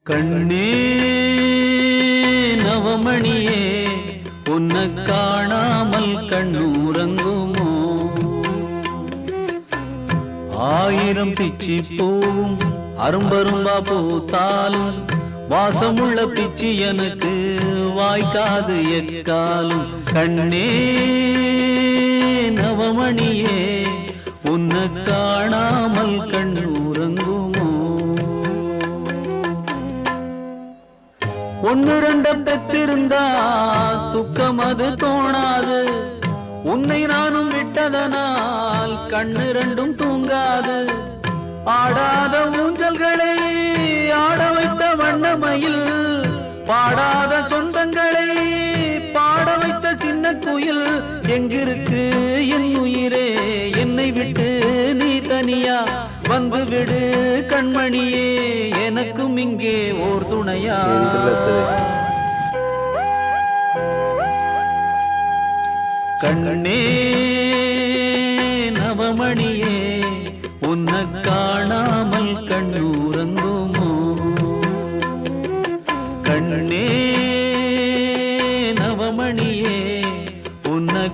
கண்ணே நவமணியே உன்னை காணாமல் கண்ணூரங்குமோ? ஆயிரம் பிச்சி பூவும் அரும்பரும்பா பூத்தாலும் வாசமுள்ள பிச்சி எனக்கு வாய்க்காது எக்காலும். கண்ணே நவமணியே உன்னை காணாமல் கண்ணூரங்குமோ? ஒன்னு ரெண்ட பெற்றிருந்தா துக்கம் அது தோணாது. உன்னை நானும் விட்டதனால் கண்ணு ரெண்டும் தூங்காது. ஆடாத ஊஞ்சல்களை ஆட வைத்த வண்ணமயில், பாடாத சொந்தங்களை பாட வைத்த சின்ன குயில். எங்கிருக்கு என் உயிரே என்னை விட்டு நீ தனியா? வந்து விடு கண்மணியே எனக்கும் இங்கே ஓர் துணையா? கண்ணே நவமணியே உன்னை காணாமல் கண்ணூரங்குமோ? கண்ணே நவமணியே உன்னை